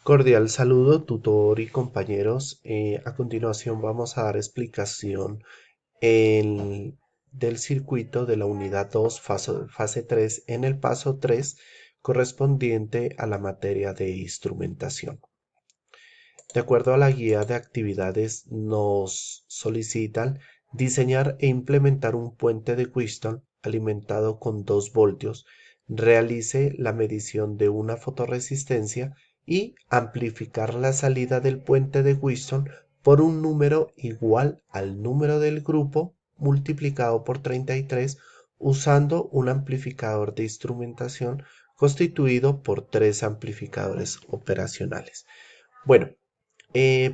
Cordial saludo, tutor y compañeros. A continuación vamos a dar explicación del circuito de la unidad 2, fase 3, en el paso 3 correspondiente a la materia de instrumentación. De acuerdo a la guía de actividades, nos solicitan diseñar e implementar un puente de Wheatstone alimentado con 2 voltios, realice la medición de una fotorresistencia y amplificar la salida del puente de Wheatstone por un número igual al número del grupo multiplicado por 33 usando un amplificador de instrumentación constituido por 3 amplificadores operacionales. Bueno,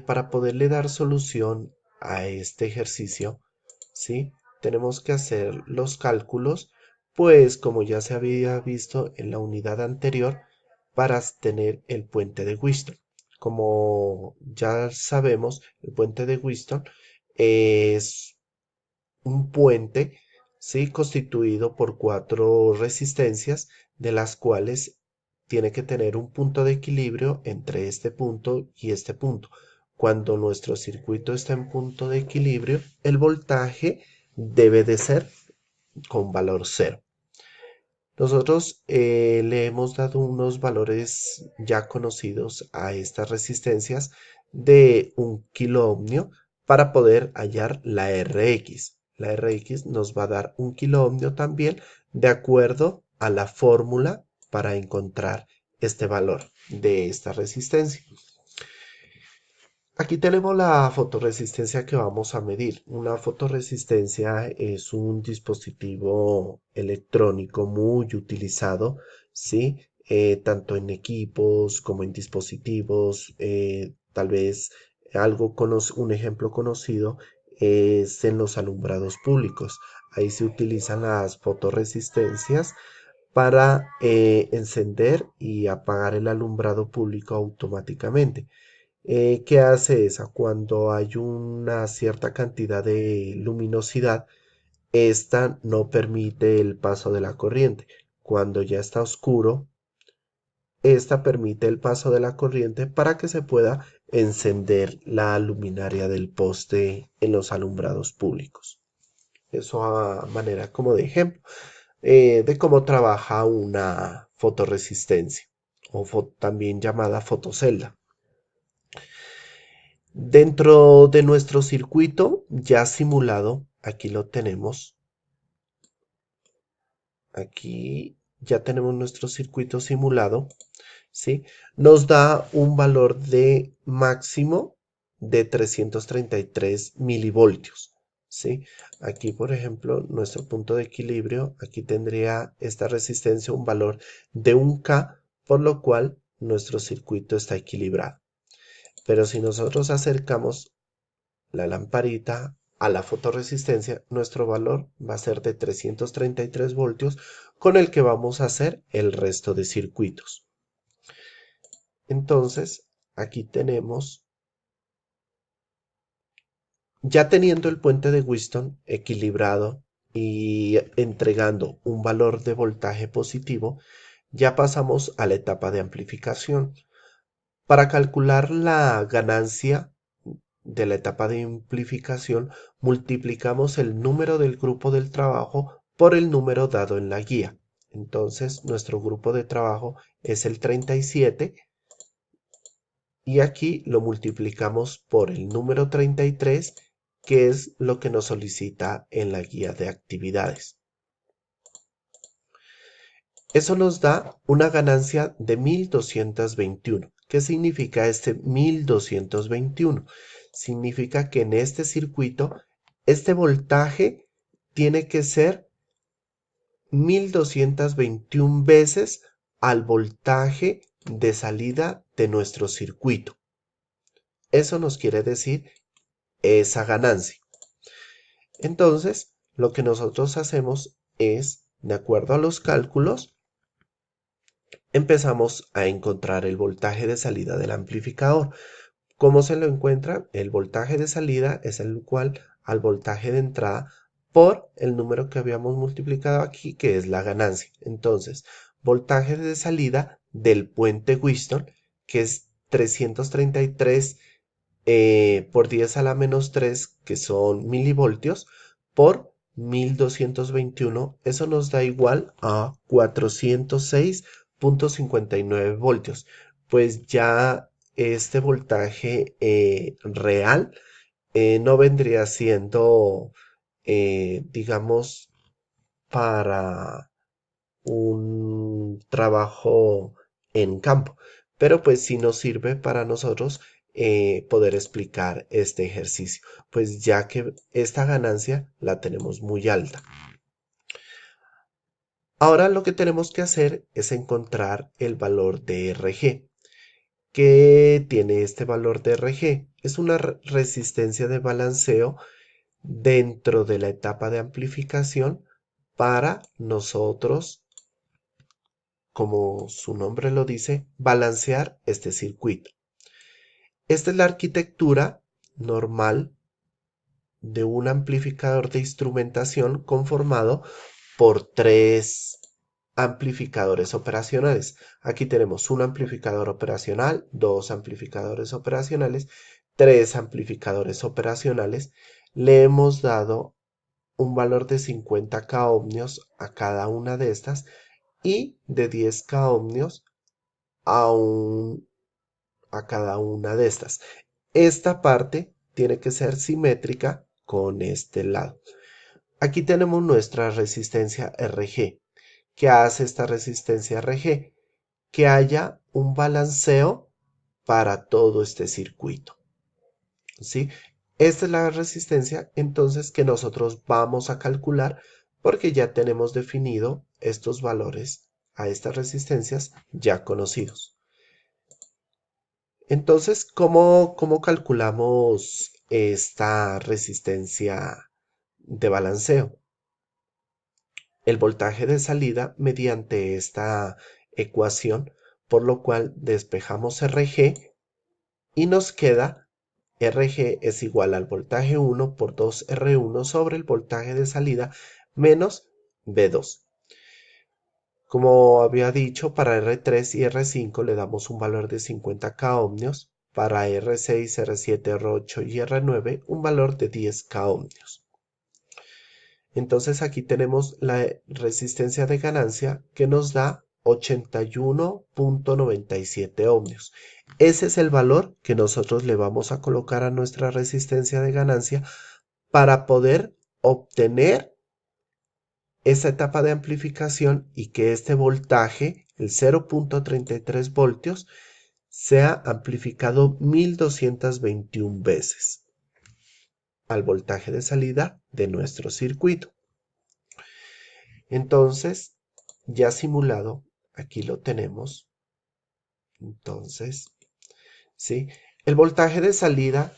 para poderle dar solución a este ejercicio, ¿sí? Tenemos que hacer los cálculos, pues como ya se había visto en la unidad anterior, para tener el puente de Wheatstone. Como ya sabemos, el puente de Wheatstone es un puente, ¿sí? Constituido por 4 resistencias, de las cuales tiene que tener un punto de equilibrio entre este punto y este punto. Cuando nuestro circuito está en punto de equilibrio, el voltaje debe de ser con valor cero. Nosotros le hemos dado unos valores ya conocidos a estas resistencias de 1 kilo ohmio para poder hallar la Rx. La Rx nos va a dar 1 kilo ohmio también de acuerdo a la fórmula para encontrar este valor de esta resistencia. Aquí tenemos la fotorresistencia que vamos a medir. Una fotorresistencia es un dispositivo electrónico muy utilizado, ¿sí? Tanto en equipos como en dispositivos. Tal vez un ejemplo conocido es en los alumbrados públicos. Ahí se utilizan las fotorresistencias para encender y apagar el alumbrado público automáticamente. ¿Qué hace esa? Cuando hay una cierta cantidad de luminosidad, esta no permite el paso de la corriente. Cuando ya está oscuro, esta permite el paso de la corriente para que se pueda encender la luminaria del poste en los alumbrados públicos. Eso a manera como de ejemplo de cómo trabaja una fotorresistencia o también llamada fotocelda. Dentro de nuestro circuito ya simulado, aquí lo tenemos. Aquí ya tenemos nuestro circuito simulado, ¿sí? Nos da un valor de máximo de 333 milivoltios, ¿sí? Aquí, por ejemplo, nuestro punto de equilibrio, aquí tendría esta resistencia un valor de 1K, por lo cual nuestro circuito está equilibrado. Pero si nosotros acercamos la lamparita a la fotorresistencia, nuestro valor va a ser de 333 voltios con el que vamos a hacer el resto de circuitos. Entonces, aquí tenemos, ya teniendo el puente de Wheatstone equilibrado y entregando un valor de voltaje positivo, ya pasamos a la etapa de amplificación. Para calcular la ganancia de la etapa de amplificación, multiplicamos el número del grupo del trabajo por el número dado en la guía. Entonces, nuestro grupo de trabajo es el 37 y aquí lo multiplicamos por el número 33, que es lo que nos solicita en la guía de actividades. Eso nos da una ganancia de 1221. ¿Qué significa este 1221? Significa que en este circuito, este voltaje tiene que ser 1221 veces al voltaje de salida de nuestro circuito. Eso nos quiere decir esa ganancia. Entonces, lo que nosotros hacemos es, de acuerdo a los cálculos, empezamos a encontrar el voltaje de salida del amplificador. ¿Cómo se lo encuentra? El voltaje de salida es el igual al voltaje de entrada por el número que habíamos multiplicado aquí, que es la ganancia. Entonces, voltaje de salida del puente Wheatstone, que es 333 por 10 a la menos 3, que son milivoltios, por 1221. Eso nos da igual a 406,59 voltios. Pues ya este voltaje real no vendría siendo, digamos, para un trabajo en campo, pero pues sí nos sirve para nosotros poder explicar este ejercicio, pues ya que esta ganancia la tenemos muy alta. Ahora lo que tenemos que hacer es encontrar el valor de RG. ¿Qué tiene este valor de RG? Es una resistencia de balanceo dentro de la etapa de amplificación para nosotros, como su nombre lo dice, balancear este circuito. Esta es la arquitectura normal de un amplificador de instrumentación conformado por tres amplificadores operacionales. Aquí tenemos un amplificador operacional, dos amplificadores operacionales, tres amplificadores operacionales. Le hemos dado un valor de 50K ohmios a cada una de estas y de 10K ohmios a, a cada una de estas. Esta parte tiene que ser simétrica con este lado. Aquí tenemos nuestra resistencia RG. ¿Qué hace esta resistencia RG? Que haya un balanceo para todo este circuito, ¿sí? Esta es la resistencia entonces que nosotros vamos a calcular porque ya tenemos definido estos valores a estas resistencias ya conocidos. Entonces, ¿cómo calculamos esta resistencia de balanceo? El voltaje de salida mediante esta ecuación, por lo cual despejamos RG y nos queda RG es igual al voltaje 1 por 2R1 sobre el voltaje de salida menos V2. Como había dicho, para R3 y R5 le damos un valor de 50K ohmios, para R6, R7, R8 y R9 un valor de 10K ohmios. Entonces aquí tenemos la resistencia de ganancia que nos da 81,97 ohmios. Ese es el valor que nosotros le vamos a colocar a nuestra resistencia de ganancia para poder obtener esa etapa de amplificación y que este voltaje, el 0,33 voltios, sea amplificado 1221 veces al voltaje de salida de nuestro circuito. Entonces, ya simulado, aquí lo tenemos. Entonces, ¿sí? El voltaje de salida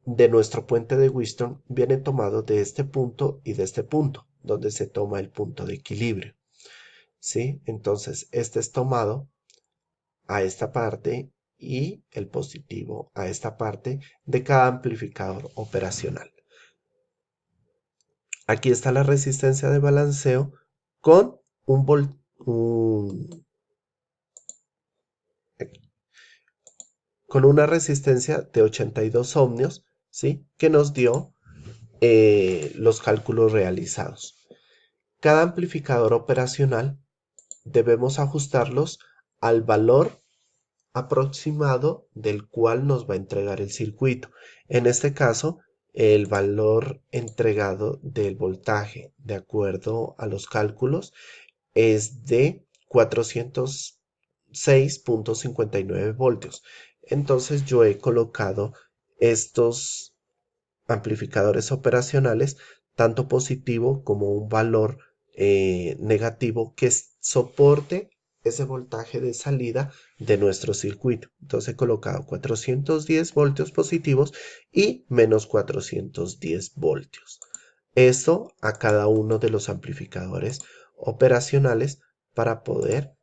de nuestro puente de Wheatstone viene tomado de este punto y de este punto, donde se toma el punto de equilibrio, ¿sí? Entonces, este es tomado a esta parte y el positivo a esta parte de cada amplificador operacional. Aquí está la resistencia de balanceo con con una resistencia de 82 ohmios, ¿sí? Que nos dio los cálculos realizados. Cada amplificador operacional debemos ajustarlos al valor aproximado del cual nos va a entregar el circuito. En este caso, el valor entregado del voltaje de acuerdo a los cálculos es de 406,59 voltios. Entonces yo he colocado estos amplificadores operacionales, tanto positivo como un valor negativo que soporte ese voltaje de salida de nuestro circuito. Entonces he colocado 410 voltios positivos y menos 410 voltios. Esto a cada uno de los amplificadores operacionales para poder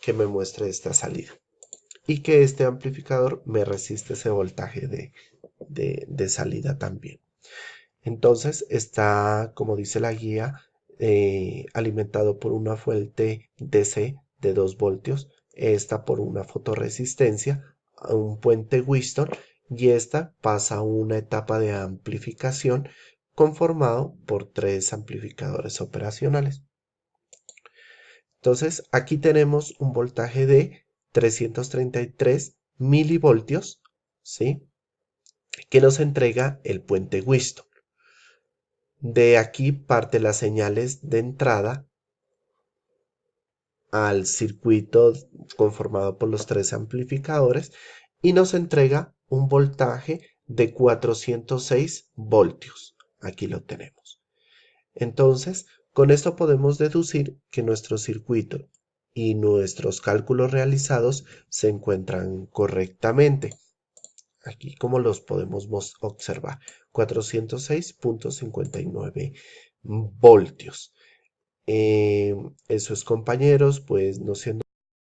que me muestre esta salida y que este amplificador me resiste ese voltaje de salida también. Entonces está, como dice la guía, alimentado por una fuente DC de 2 voltios. esta por una fotorresistencia a un puente Whiston y esta pasa a una etapa de amplificación conformado por tres amplificadores operacionales. Entonces, aquí tenemos un voltaje de 333 milivoltios, ¿sí? Que nos entrega el puente Whiston. De aquí parte las señales de entrada al circuito conformado por los tres amplificadores y nos entrega un voltaje de 406 voltios. Aquí lo tenemos. Entonces, con esto podemos deducir que nuestro circuito y nuestros cálculos realizados se encuentran correctamente. Aquí como los podemos observar, 406.59 voltios. Eso es, compañeros, pues no siendo